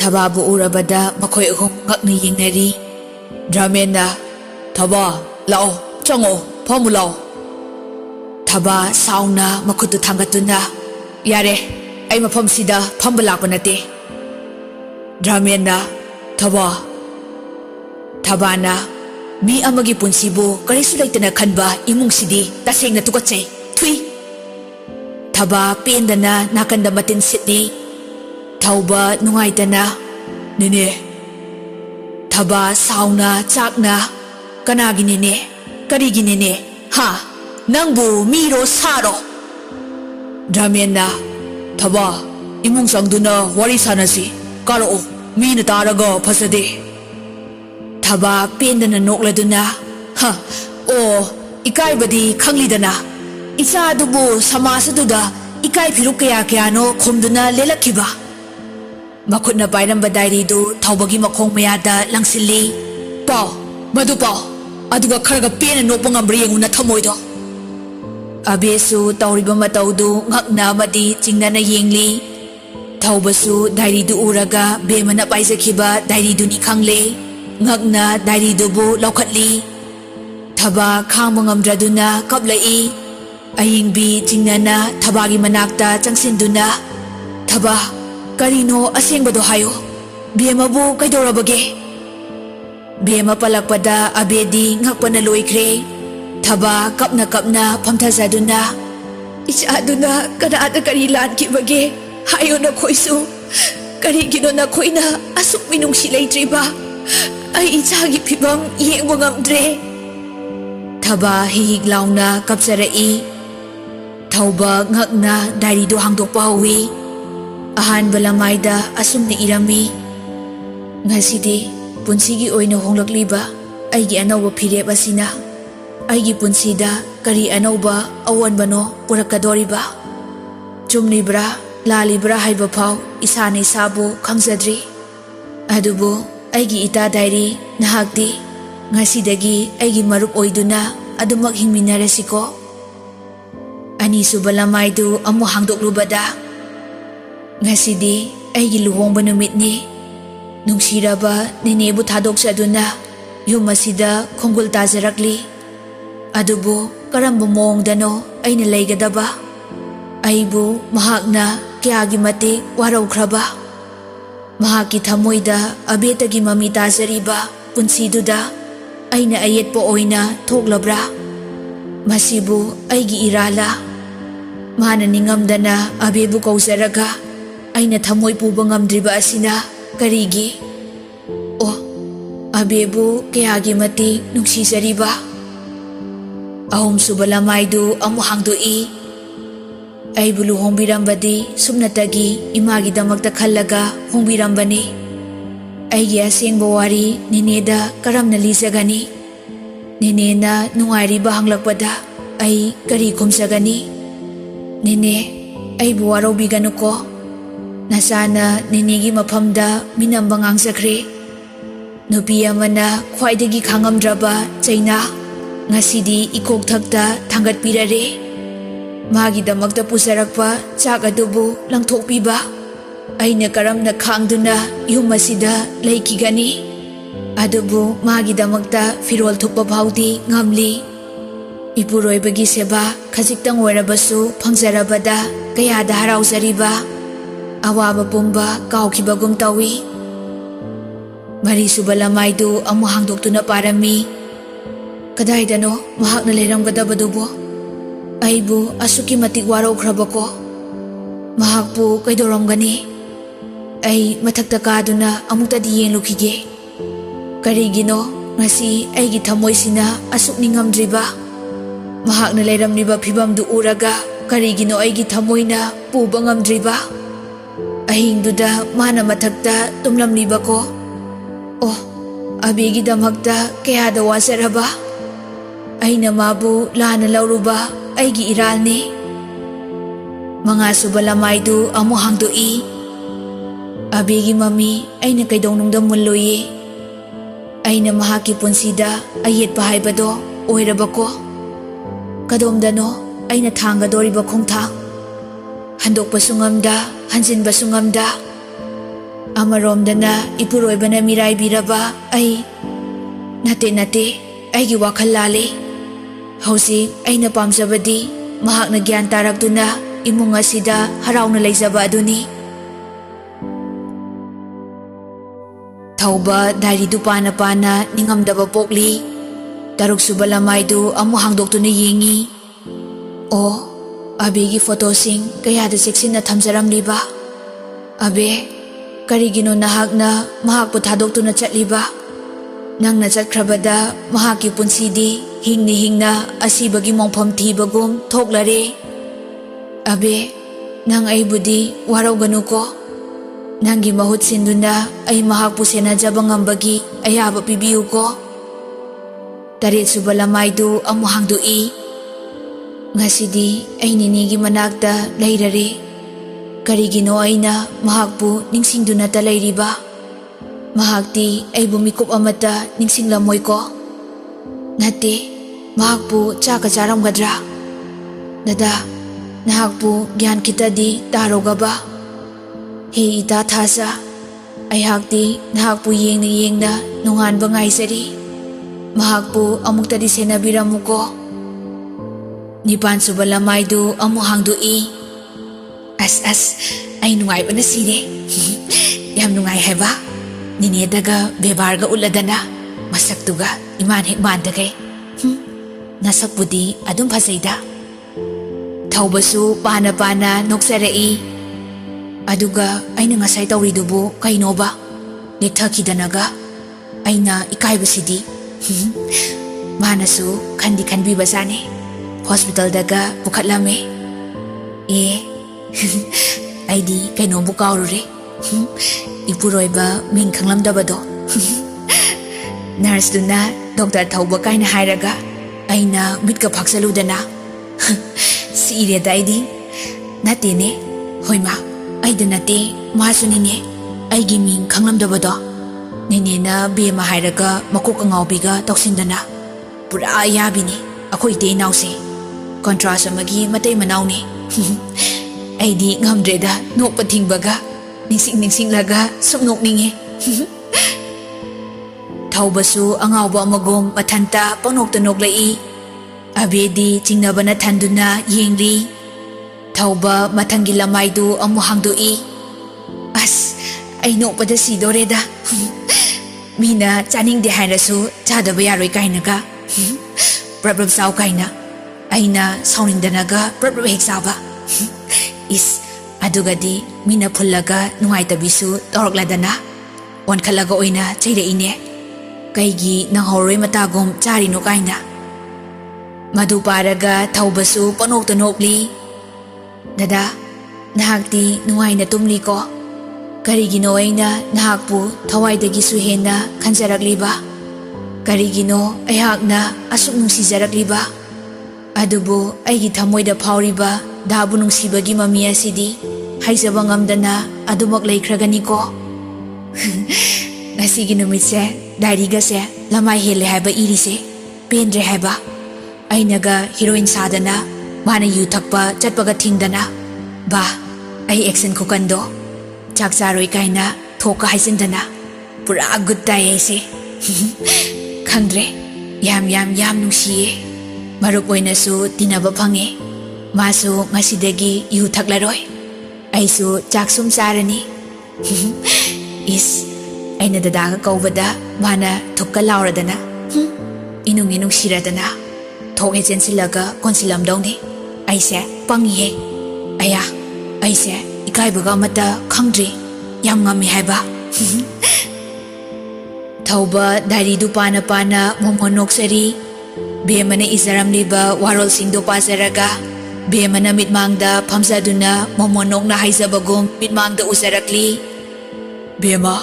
Thababu urabada makhoi ahum ngakni yengnari. Dramena, Thaba, lao, chango, phamu lao. Thaba sauna makhutu thangatuna. Yare, ai mafam sida phamba lakpa nate. Dramena, Thaba. Thabana, mi amagi punsibu karisu laitana khanba imung sidi tasengna tukatsai. Thui. Thaba pendana nakanda matin sitni. Thauba nungaitana. Nene. Thaba sauna chakna. Kanagi nene. Karigi nene. Ha. Nangbu miro saro. Dramena. Thaba. Imung sangduna wari sanasi. Karo mi na taraga phasade. Thaba pendana nokladuna. Ha. Oh. Ikai badi khanglidana. Isa adubu samasaduda. Ikai phiruk kaya kaya no khumduna lelakiba. Makhutna pairamba diary du Thaubagi makhong mayada langsili. Pao, madu pao. Aduga kharaga pena nokpa ngambri yenguna thamoido. Abesu tauriba mataudu ngakna madi chingnana yengli. Thaubasu diary du uraga bemana paijakhiba diary du ni khangle. Ngakna diary du bu laukhatli. Thaba khangba ngamdraduna kaplai. Ayingbi chingnana Thabagi manakta changsinduna. Thaba Karino asengbado hayo. Bema bu kaidorabage. Bema palakpada abedi ngakpana loikre. Thaba kapna pamthazaduna. Ichaduna kanaada kari lankibage. Hayo na khoisu. Karigino na khoina asuk minungsi leitriba. Ay ichagi phibam yengbo ngamdre. Thaba hihig launa kapsarai. Thauba ngakna diary do hangdokpa hawi. Ahan balamaida asumni irami. Ngasidi punsigi oina honglakliba aigi anauba phirep asina. Aigi punsida kari anauba awanbano purakadoriba. Chumlibra lalibra haiba phau isane sabu khangsadri. Adubu aigi ita diary nahakdi ngasidagi aigi marup oiduna adumak hingminarasiko. Anisu balamaidu amu hangdoklubada. Ngasidi aigi luhongba numitni. Nungsiraba ninebu thadoksaduna yum asida khongul tajarakli. Adubu karamba mongdano aina leigadaba. Aibu mahakna kyagi matik waraukraba. Mahaki thamoida abetagi mami tajariba punsiduda aina ayetpo oina thoklabra. Masibu aigi irala. Mana ningamdana abebu kausaraga. Aina thamoy puba ngamdriba asina karigi. Oh, abebu kayagi mati nungsisariba. Ahum subalamaidu amu hangdoi. Aibu luhongbirambadi sumnatagi imagi damakta khallaga hongbirambani. Aigi asengba wari nineda karamna lisagani. Ninena nungairiba hanglakpada ai kari khumsagani. Nene aibu waraubiganuko. Nasana ninigi maphamda minamba ngangjakre. Nupi amana khwaidagi khangamdraba chaina ngasidi ikok thakta thangatpirare. Magi damakta pusarakpa chak adubu langthokpiba. Aina karamna khangduna yum asida leikigani. Adubu magi damakta firol thukpa bhaudi ngamli. Ipuroibagi seba khajiktang oirabasu phangjarabada kayada harauzariba. Awaba pumba kaukibagum tawi. Marisuba lamaidu amu hangdoktuna parami. Kadaidano mahakna leiramgadabadubo. Aibu asuki matik waraukrabako. Mahakpu kaidoramgani. Ai mathakta kaduna amuktadi yenglukige. Karigino ngasi aigi thamoisina asuk ningamdriba. Mahakna leiramniba phibamdu uraga karigino aigi thamoina puba ngamdriba. Ahingduda mana mathakta tumlamlibako. Oh, abegi damakta kayada wasaraba. Aina mabu lana lauruba aigi iralni. Mga subalamaidu amu hangdoi. Abegi mami aina kaidongnungda mulloye. Aina mahaki punsida ayet pahaibado oirabako. Kadomdano aina thangadoriba khongthang. Handokpa sungamda hanjinba sungamda. Amaromdana ipuroibana miraibiraba ai nate aigi wakhal lale. Hausi aina pamjabadi mahakna gyan tarakduna imung asida harauna leijaba aduni. Thauba dairi du pana ningamdaba pokli. Taruk suba lamaidu amu hangdoktuna yengi. O abegi photosing kayada seksinna thamjaramliba. Abe karigino nahakna mahakpu thadoktuna chatliba. Nangna chatkrabada mahaki punsidi hingna asibagi mongpham thibagum thoklare. Abe nang aibudi warauganu ko. Nangi mahut sinduna ay mahakpu senajaba ngambagi ayaba pibiyu ko. Tarit suba lamaidu amu hangdoi. Ngasidi ay ninigi manakta lairare. Karigino aina mahakpu ningsingduna ta lairiba. Mahakti ay bumikup amata ningsinglamoy ko. Nate, mahakpu tsaka charamgadra. Dada, nahakpu gyan kita di taroga ba? He ita thasa, ay hakti nahakpu yengna nungan ba ngaysari. Mahakpu amukta di senabiramu ko. Nipan suba lamaydu amu hangdoi. As, ay nungay ba na sire? Yam nungay heba? Ninedaga bebarga uladana. Masaktuga iman hikmandagay. Nasakpudi adum pasayda. Thaubasu pana noksarai. Aduga ay nangasay tawridubo kayno ba? Nithakidanaga. Ay na ikaybasidi. Manasu kandi basane. Hospital daga bukatlame. Ay di kayno bukawrure. Ipuroiba ming khanglamdabado. Nurse duna Dr. Thauba kaina hairaga aina mitka phaksaludana. Sire daidi natene hoima aida nate masunine aigi ming khanglamdabado. Nene bema hairaga makok angawbiga toksindana. Pura ayabini akoi te nause. Contrast amagi matay manawni. Aidi ngamdreda nokpa thingbaga. Ningsing laga sumnok ninge. Thaubasu angawba amagom mathanta panokta noklai. Abedi chingnabana thanduna yengli. Thauba mathangi lamaidu amu hangdoi. As ay nokpada sidoreda. Mina chaningde hairasu chadaba yaroi kainaga. Problem saw kaina. Aina sawningdanaga problem heksaba. Is adugadi mina pullaga nungaitabisu torokladana. Wankalaga oina chaireine. Kaigi nanghoroi matagom charino kaina. Madu paraga thaubasu panokta nokli. Dada, nahakti nungaina tumli ko. Karigino aina nahakpu thawaidagi suhena khanjarakliba. Karigino ayakna asuk nungsijarakliba. Adubu aigi thamoida phawriba dabu nungsibagi mami asidi haizaba ngamdana adumak laikhragani ko. Ngasigi numitse dairigase lamai hele haiba irise pendre haiba. Ainaga heroine sadana mana yu thakpa chatpaga thingdana. Ba ai action khukando chakcharoi kaina thoka haisindana. Pura good day aise. Khangdre yam nungsiye. Marup oinasu tinaba phange. Masu ngasidagi yu thaklaroi. Aisu chaksum charani. Is aina dadaga kaubada mana thukka lauradana. Inung siradana. Thok hejensilaga konsilamdawni. Aise pangihe. Aya aise ikaibaga mata khangdri yam ngami haiba. Thauba dairidu pana momhonoksari. Bemana izaramliba warol singdo pasaraga. Bemana mitmangda phamsaduna momonokna haizabagum mitmangda usarakli. Bema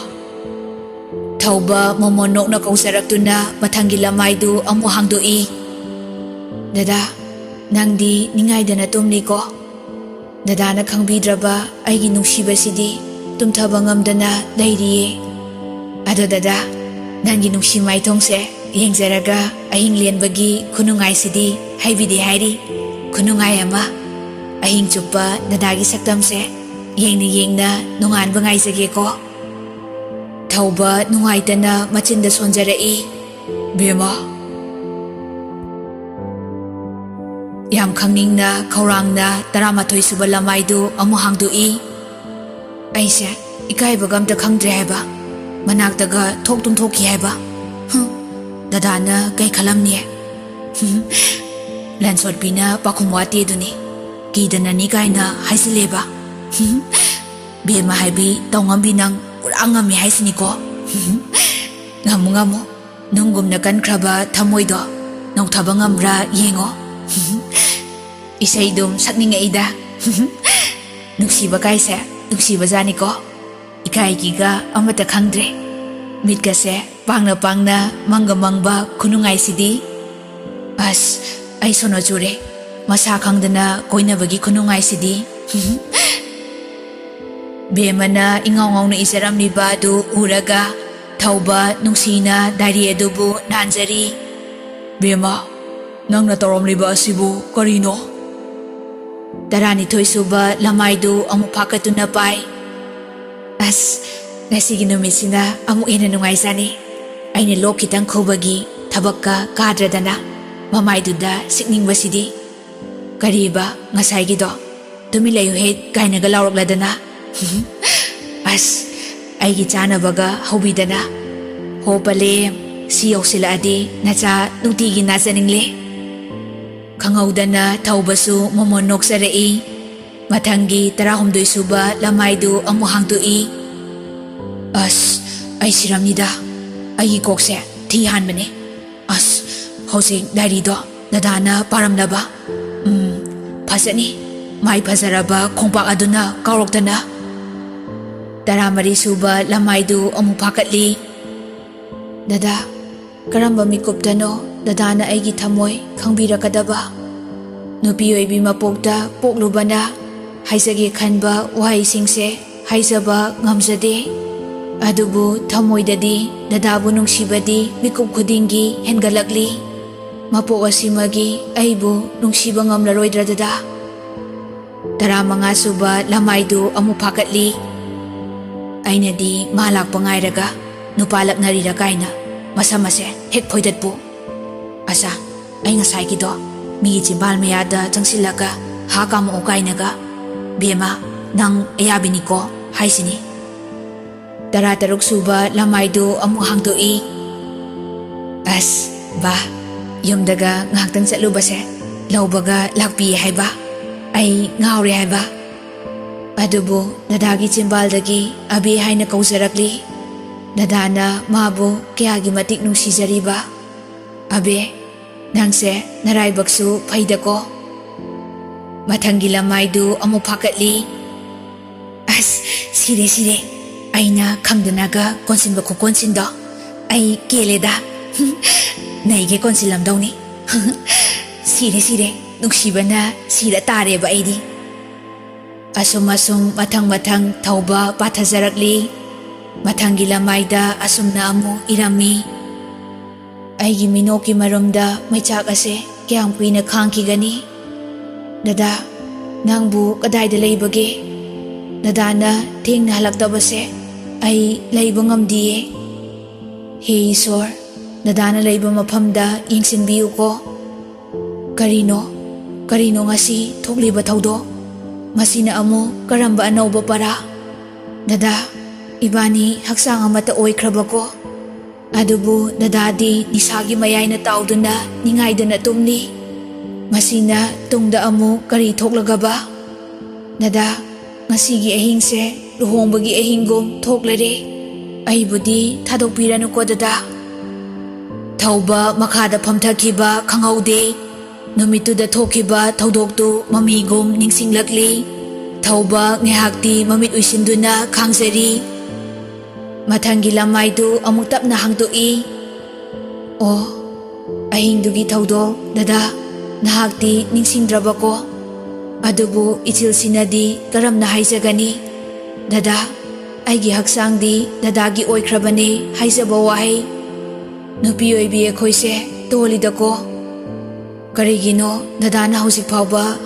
Thauba momonokna kausaraktuna mathangi lamaidu amu hangdoi. Dada, nangdi ningaidana tumni ko. Dadana khangbidraba aigi nungsibasidi tumthaba ngamdana lairiye. Ado dada, nangi nungsimai thongse yengzaraga ahing lianbagi khunungai sidi haibidi hairi. Khunungai ama ahing chupa dadagi saktamse yengna nungan bangai jage ko. ꯊꯧꯕ ꯅꯨꯡꯉꯥꯏꯇꯅ ꯃꯆꯤꯟꯗ ꯁꯣꯟꯖꯔꯛꯏ꯫ ꯕꯦꯝꯃ, ꯌꯥꯝ ꯈꯪꯅꯤꯡꯅ ꯈꯧꯔꯥꯡꯅ 12 ꯁꯨꯕ ꯂꯃꯥꯏꯗꯨ ꯑꯃꯨꯛ ꯍꯥꯡꯗꯣꯛꯏ꯫ ꯑꯩꯁꯦ ꯏꯀꯥꯏꯕꯒ ꯑꯝꯇ ꯈꯪꯗ꯭ꯔꯦ ꯍꯥꯏꯕ, ꯃꯅꯥꯛꯇꯒ ꯊꯣꯛꯇꯨꯝ ꯊꯣꯛꯈꯤ ꯍꯥꯏꯕ꯫ ꯗꯗꯥꯅ ꯀꯩ ꯈꯜꯂꯝꯅꯤ? ꯂꯟꯁꯣꯠꯄꯤꯅ ꯄꯥꯈꯨꯝ ꯋꯥꯇꯦꯗꯨꯅꯤ, ꯀꯤꯗꯅꯅꯤ ꯀꯥꯏꯅ ꯍꯥꯏꯖꯤꯜꯂꯦꯕ꯫ ꯕꯦꯝꯃ ꯍꯥꯏꯕꯤ ꯇꯧꯉꯝꯕꯤ ꯅꯪ ꯄꯨꯔꯥ ꯉꯝꯃꯤ ꯍꯥꯏꯁꯤꯅꯤꯀꯣ꯫ ꯉꯝꯃꯨ ꯉꯝꯃꯨ, ꯅꯨꯡꯒꯨꯝꯅ ꯀꯟꯈ꯭ꯔꯕ ꯊꯃꯣꯏꯗꯣ ꯅꯧꯊꯕ ꯉꯝꯕ꯭ꯔꯥ ꯌꯦꯡꯉꯣ꯫ ꯏꯁꯩꯗꯨꯝ ꯁꯛꯅꯤꯡꯉꯛꯏꯗ꯫ ꯅꯨꯡꯁꯤꯕ ꯀꯥꯏꯁꯦ ꯅꯨꯡꯁꯤꯕꯖꯥꯅꯤꯀꯣ, ꯏꯀꯥꯏꯒꯤꯒ ꯑꯃꯠꯇ ꯈꯪꯗ꯭ꯔꯦ꯫ ꯃꯤꯠꯀꯁꯦ ꯄꯥꯡꯅ ꯄꯥꯡꯅ ꯃꯪꯒ ꯃꯪꯕ ꯈꯨꯅꯨꯡꯉꯥꯏꯁꯤꯗꯤ꯫ ꯑꯁ, ꯑꯩ ꯁꯣꯅꯣ ꯆꯨꯔꯦ, ꯃꯁꯥ ꯈꯪꯗꯅ ꯀꯣꯏꯅꯕꯒꯤ ꯈꯨꯅꯨꯡꯉꯥꯏꯁꯤꯗꯤ꯫ ꯕꯦꯝꯃꯅ ꯏꯉꯥꯎ ꯉꯥꯎꯅ ꯏꯖꯔꯝꯂꯤꯕ ꯑꯗꯨ ꯎꯔꯒ ꯊꯧꯕ ꯅꯨꯡꯁꯤꯅ ꯗꯥꯏꯔꯤ ꯑꯗꯨꯕꯨ ꯅꯥꯟꯖꯔꯤ꯫ ꯕꯦꯝꯃ, ꯅꯪꯅ ꯇꯧꯔꯝꯂꯤꯕ ꯑꯁꯤꯕꯨ ꯀꯔꯤꯅꯣ? 12 ꯁꯨꯕ ꯂꯃꯥꯏꯗꯨ ꯑꯃꯨꯛ ꯐꯥꯀꯠꯇꯨꯅ ꯄꯥꯏ꯫ ꯑꯁ, ꯉꯁꯤꯒꯤ ꯅꯨꯃꯤꯠꯁꯤꯅ ꯑꯃꯨꯛ ꯍꯦꯟꯅ ꯅꯨꯡꯉꯥꯏꯖꯥꯅꯤ꯫ ꯑꯩꯅ ꯂꯣꯛ ꯈꯤꯇꯪ ꯈꯨꯕꯒꯤ ꯊꯕꯛꯀ ꯀꯥꯗ꯭ꯔꯗꯅ ꯃꯃꯥꯏꯗꯨꯗ ꯁꯤꯛꯅꯤꯡꯕꯁꯤꯗꯤ꯫ ꯀꯔꯤꯕ ꯉꯁꯥꯏꯒꯤꯗꯣ, ꯇꯨꯃꯤꯟ ꯂꯩꯌꯨ ꯍꯦ ꯀꯥꯏꯅꯒ ꯂꯥꯎꯔꯛꯂꯗꯅ꯫ ꯑꯁ, ꯑꯩꯒꯤ ꯆꯥꯅꯕꯒ ꯍꯧꯕꯤꯗꯅ꯫ ꯍꯣ ꯄꯂꯦꯝ, ꯁꯤ ꯌꯧꯁꯤꯜꯂꯛꯑꯗꯤ ꯅꯆꯥ ꯅꯨꯡꯇꯤꯒꯤ ꯅꯥꯖꯅꯤꯡꯂꯦ꯫ ꯈꯪꯍꯧꯗꯅ ꯊꯧꯕꯁꯨ ꯃꯣꯃꯣꯟ ꯅꯣꯛꯆꯔꯛꯏ꯫ ꯃꯊꯪꯒꯤ 12 ꯁꯨꯕ ꯂꯃꯥꯏꯗꯨ ꯑꯃꯨꯛ ꯍꯥꯡꯗꯣꯛꯏ꯫ ꯑꯁ, ꯑꯩ ꯁꯤꯔꯝꯅꯤꯗ, ꯑꯩꯒꯤ ꯀꯣꯛꯁꯦ ꯊꯤ ꯍꯥꯟꯕꯅꯦ꯫ ꯑꯁ, ꯍꯧꯖꯤꯛ ꯗꯥꯏꯔꯤꯗꯣ ꯗꯗꯥꯅ ꯄꯥꯔꯝꯂꯕ? ꯐꯖꯅꯤ, ꯃꯥꯏ ꯐꯖꯔꯕ ꯈꯣꯡꯄꯥꯛ ꯑꯗꯨꯅ ꯀꯥꯎꯔꯛꯇꯅ꯫ 13 ꯁꯨꯕ ꯂꯃꯥꯏꯗꯨ ꯑꯃꯨꯛ ꯐꯥꯀꯠꯂꯤ꯫ ꯗꯗꯥ, ꯀꯔꯝꯕ ꯃꯤꯀꯨꯞꯇꯅꯣ ꯗꯗꯥꯅ ꯑꯩꯒꯤ ꯊꯃꯣꯏ ꯈꯪꯕꯤꯔꯛꯀꯗꯕ? ꯅꯨꯄꯤ ꯑꯣꯏꯕꯤ ꯃꯄꯣꯛꯇ ꯄꯣꯛꯂꯨꯕꯅ ꯍꯥꯏꯖꯒꯦ ꯈꯟꯕ ꯋꯥꯍꯩꯁꯤꯡꯁꯦ ꯍꯥꯏꯖꯕ ꯉꯝꯖꯗꯦ꯫ ꯑꯗꯨꯕꯨ ꯊꯃꯣꯏꯗꯗꯤ ꯗꯗꯥꯕꯨ ꯅꯨꯡꯁꯤꯕꯗꯤ ꯃꯤꯀꯨꯞ ꯈꯨꯗꯤꯡꯒꯤ ꯍꯦꯟꯒꯠꯂꯛꯂꯤ꯫ ꯃꯄꯣꯛ ꯑꯁꯤꯃꯒꯤ ꯑꯩꯕꯨ ꯅꯨꯡꯁꯤꯕ ꯉꯝꯂꯔꯣꯏꯗ꯭ꯔꯥ ꯗꯗꯥ? 15 ꯁꯨꯕ ꯂꯃꯥꯏꯗꯨ ꯑꯃꯨꯛ ꯐꯥꯀꯠꯂꯤ꯫ ꯑꯩꯅꯗꯤ ꯃꯥ ꯂꯥꯛꯄ ꯉꯥꯏꯔꯒ ꯅꯨꯄꯥ ꯂꯛꯅꯔꯤꯔ ꯀꯥꯏꯅ ꯃꯁꯝ ꯑꯁꯦ ꯍꯦꯛ ꯐꯣꯏꯗꯠꯄꯨ꯫ ꯑꯁꯥ, ꯑꯩ ꯉꯁꯥꯏꯒꯤꯗꯣ ꯃꯤꯒꯤ ꯆꯤꯝꯕꯥꯜ ꯃꯌꯥꯗ ꯆꯪꯁꯤꯜꯂꯒ ꯍꯥ ꯀꯥꯝꯃꯛꯑꯣ ꯀꯥꯏꯅꯒ ꯕꯦꯝꯃ ꯅꯪ ꯑꯌꯥꯕꯤꯅꯤꯀꯣ ꯍꯥꯏꯁꯤꯅꯤ꯫ 13 ꯁꯨꯕ ꯂꯃꯥꯏꯗꯨ ꯑꯃꯨꯛ ꯍꯥꯡꯗꯣꯛꯏ꯫ ꯑꯁ ꯕꯥ, ꯌꯨꯝꯗꯒ ꯉꯥꯏꯍꯥꯛꯇꯪ ꯆꯠꯂꯨꯕꯁꯦ ꯂꯧꯕꯒ ꯂꯥꯛꯄꯤꯌꯦ ꯍꯥꯏꯕ, ꯑꯩ ꯉꯥꯎꯔꯦ ꯍꯥꯏꯕ꯫ ꯑꯗꯨꯕꯨ ꯗꯗꯥꯒꯤ ꯆꯤꯝꯕꯥꯜꯗꯒꯤ ꯑꯕꯦ ꯍꯥꯏꯅ ꯀꯧꯖꯔꯛꯂꯤ꯫ ꯗꯗꯥꯅ ꯃꯥꯕꯨ ꯀꯌꯥꯒꯤ ꯃꯇꯤꯛ ꯅꯨꯡꯁꯤꯖꯔꯤꯕ꯫ ꯑꯕꯦ, ꯅꯪꯁꯦ ꯅꯔꯥꯏꯕꯛꯁꯨ ꯐꯩꯗꯀꯣ꯫ ꯃꯊꯪꯒꯤ ꯂꯃꯥꯏꯗꯨ ꯑꯃꯨꯛ ꯐꯥꯀꯠꯂꯤ꯫ ꯑꯁ, ꯁꯤꯔꯦ ꯁꯤꯔꯦ, ꯑꯩꯅ ꯈꯪꯗꯅꯒ ꯀꯣꯟꯁꯤꯟꯕ ꯈꯨꯀꯣꯟꯁꯤꯟꯗꯣ ꯑꯩ ꯀꯦꯂꯦꯗ꯫ ꯅꯩꯒꯦ ꯀꯣꯟꯁꯤꯜꯂꯝꯗꯧꯅꯤ꯫ ꯁꯤꯔꯦ ꯁꯤꯔꯦ, ꯅꯨꯡꯁꯤꯕꯅ ꯁꯤꯔ ꯇꯥꯔꯦꯕ ꯑꯩꯗꯤ꯫ ꯑꯁꯨꯝ ꯃꯊꯪ ꯃꯊꯪ ꯊꯧꯕ ꯄꯥꯊꯖꯔꯛꯂꯤ꯫ ꯃꯊꯪꯒꯤ ꯂꯃꯥꯏꯗ ꯑꯁꯨꯝꯅ ꯑꯃꯨꯛ ꯏꯔꯝꯃꯤ꯫ ꯑꯩꯒꯤ ꯃꯤꯅꯣꯛꯀꯤ ꯃꯔꯨꯝꯗ ꯃꯩꯆꯥꯛ ꯑꯁꯦ ꯀꯌꯥꯝ ꯀꯨꯏꯅ ꯈꯥꯡꯈꯤꯒꯅꯤ? ꯗꯗꯥ, ꯅꯪꯕꯨ ꯀꯗꯥꯏꯗ ꯂꯩꯕꯒꯦ? ꯗꯗꯥꯅ ꯊꯦꯡꯅ ꯍꯜꯂꯛꯇꯕꯁꯦ ꯑꯩ ꯂꯩꯕ ꯉꯝꯗꯤꯌꯦ꯫ ꯍꯦ ꯏꯁꯣꯔ, ꯗꯗꯥꯅ ꯂꯩꯕ ꯃꯐꯝꯗ ꯌꯦꯡꯁꯤꯟꯕꯤꯌꯨꯀꯣ꯫ ꯀꯔꯤꯅꯣ ꯉꯁꯤ ꯊꯣꯛꯂꯤꯕ ꯊꯧꯗꯣꯛ? ꯃꯁꯤꯅ ꯑꯃꯨꯛ ꯀꯔꯝꯕ ꯑꯅꯧꯕ ꯄꯔꯥ? ꯗꯗꯥ, ꯏꯕꯥꯅꯤ ꯍꯛꯆꯥꯡ ꯑꯃꯠꯇ ꯑꯣꯏꯈ꯭ꯔꯕꯀꯣ? ꯑꯗꯨꯕꯨ ꯗꯗꯥꯗꯤ ꯅꯤꯁꯥꯒꯤ ꯃꯌꯥꯏꯅ ꯇꯥꯎꯗꯨꯅ ꯅꯤꯡꯉꯥꯏꯗꯅ ꯇꯨꯝꯂꯤ꯫ ꯃꯁꯤꯅ ꯇꯨꯡꯗ ꯑꯃꯨꯛ ꯀꯔꯤ ꯊꯣꯛꯂꯒꯕ? ꯗꯗꯥ, ꯉꯁꯤꯒꯤ ꯑꯍꯤꯡꯁꯦ ꯂꯨꯍꯣꯡꯕꯒꯤ ꯑꯍꯤꯡꯒꯨꯝ ꯊꯣꯛꯂꯔꯦ꯫ ꯑꯩꯕꯨꯗꯤ ꯊꯥꯗꯣꯛꯄꯤꯔꯅꯨꯀꯣ ꯗꯗꯥ꯫ ꯊꯧꯕ ꯃꯈꯥꯗ ꯐꯝꯊꯈꯤꯕ ꯈꯪꯍꯧꯗꯦ꯫ ꯅꯨꯃꯤꯠꯇꯨꯗ ꯊꯣꯛꯈꯤꯕ ꯊꯧꯗꯣꯛꯇꯨ ꯃꯃꯤꯒꯨꯝ ꯅꯤꯡꯁꯤꯡꯂꯛꯂꯤ꯫ ꯊꯧꯕ ꯉꯥꯏꯍꯥꯛꯇꯤ ꯃꯃꯤꯠ ꯎꯏꯁꯤꯟꯗꯨꯅ ꯈꯥꯡꯖꯔꯤ꯫ ꯃꯊꯪꯒꯤ ꯂꯃꯥꯏꯗꯨ ꯑꯃꯨꯛ ꯇꯞꯅ ꯍꯥꯡꯗꯣꯛꯏ꯫ ꯑꯣ, ꯑꯍꯤꯡꯗꯨꯒꯤ ꯊꯧꯗꯣꯛ ꯗꯗꯥ ꯅꯍꯥꯛꯇꯤ ꯅꯤꯡꯁꯤꯡꯗ꯭ꯔꯕꯀꯣ? ꯑꯗꯨꯕꯨ ꯏꯆꯤꯜꯁꯤꯅꯗꯤ ꯀꯔꯝꯅ ꯍꯥꯏꯖꯒꯅꯤ? ꯗꯗꯥ, ꯑꯩꯒꯤ ꯍꯛꯆꯥꯡꯗꯤ ꯗꯗꯥꯒꯤ ꯑꯣꯏꯈ꯭ꯔꯕꯅꯦ ꯍꯥꯏꯖꯕ ꯋꯥꯍꯩ꯫ ꯅꯨꯄꯤ ꯑꯣꯏꯕꯤ ꯑꯩꯈꯣꯏꯁꯦ ꯇꯣꯜꯂꯤꯗꯀꯣ꯫ ꯀꯔꯤꯒꯤꯅꯣ ꯗꯗꯥꯅ ꯍꯧꯖꯤꯛ ꯐꯥꯎꯕ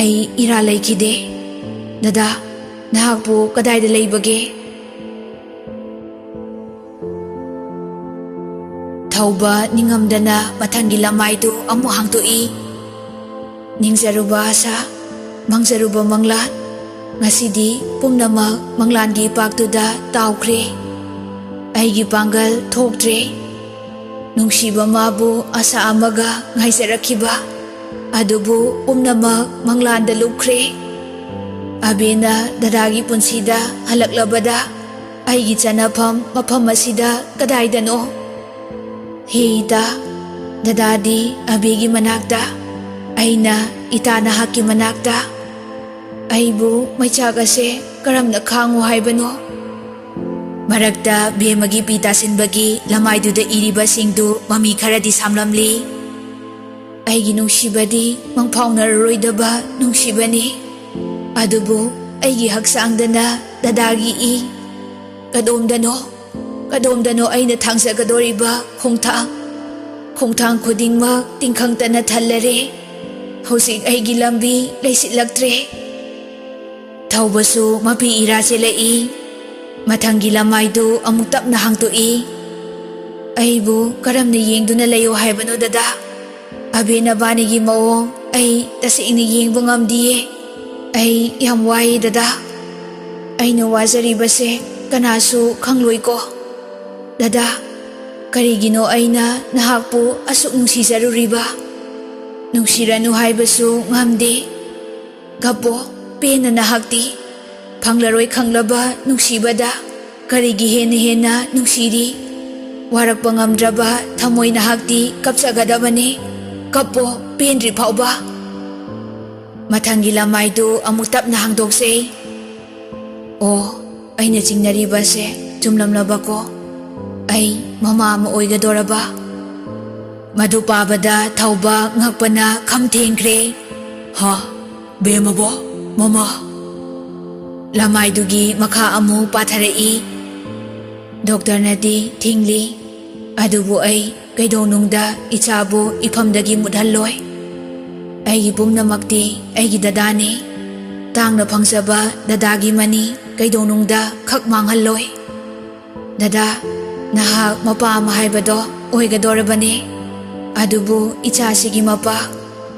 Ay ira laykide. Dada, nahakpo kadayda laybage? Thauba ningamdana mathanggi lamaydu amu hangtoi. Ningzaruba asa, mangzaruba manglan, ngasidi pumnamak manglangi ipaktuda tawkre. Aigi panggal thoktre. Nungsiba mabu asa amaga ngaisarakiba. Adubu pumnamak manglanda lukre. Abina dadagi punsida halaklabada. Aigi chanapam mapam asida kadaydano. Hida, dadadi abigi manakta, aina itana haki manakta. Aibu maichagase karamna khangu haibano. Marakta bemagi pita sinbagi lamayduda iriba singdu mami kharadi samlamli. Aigi nungsibadi mangphaunararoidaba nungsibani. Adubu aigi haksangdana dadagi i. Kadomdano aina thangsagadoriba khongthang khudingmak tingkhangtana thallare. Hosik aigi lambi leisitlaktre. Thaubasu mapi irase lai. Mathanggi lamaydu amuk tapna hangtoi. Aibu karamna yengduna layo haibano dada. Abena banigi maong ay tasingna yengbo ngamdiye. Ay yam wae dada. Aina wazaribase kanasu khangloi ko. Dada, karigino aina nahakpo asuk nungsizaruriba. Nungsiranu haibasu ngamde. Gapo, pena nahakti. Phanglaroi khanglaba nungsibada. Karigi hena nungsiri. Warakpa ngamdraba thamoy nahakti kapsagadabane. Gapo, pendri phauba. Mathanggi lamaydu amuk tapna hangdokse. Oh, aina jingnaribase chumlamlaba ko. Ay mama mo oigadoraba. Madu pabada thauba ngakpana khamthengkre. Ha, bemabo, mama. Lamaydugi makha amu patharai. Doktor nadi thingli. Adubu ay kaidonungda ichabu iphamdagi mudhalloi. Aigi pumnamakti aigi dadani. Tangna phangsaba dadagi mani kaidonungda khak manghalloi. Dada, nahak mapa mahaibado oigadorabane. Adubu ichasigi mapa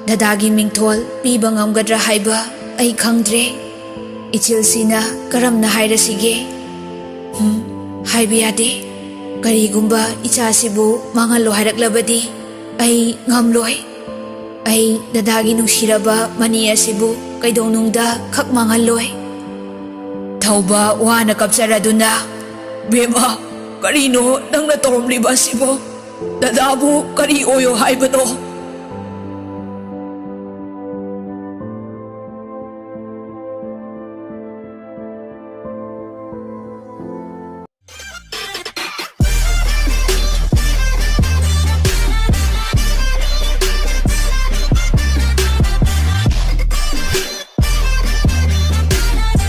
dadagi mingthol piba ngamgadra haiba ay khangdre. Ichilsina karamna hairasige. Haibiyade. Karigumba ichasibu mangallo hairaklabadi ay ngamloi. Ay dadagi nungsiraba mani asibu kaidonungda khak manghalloi. Thauba wana kapsaraduna. Bema, karino nang natoromliba sibo? Dadabu kari oyo haibano.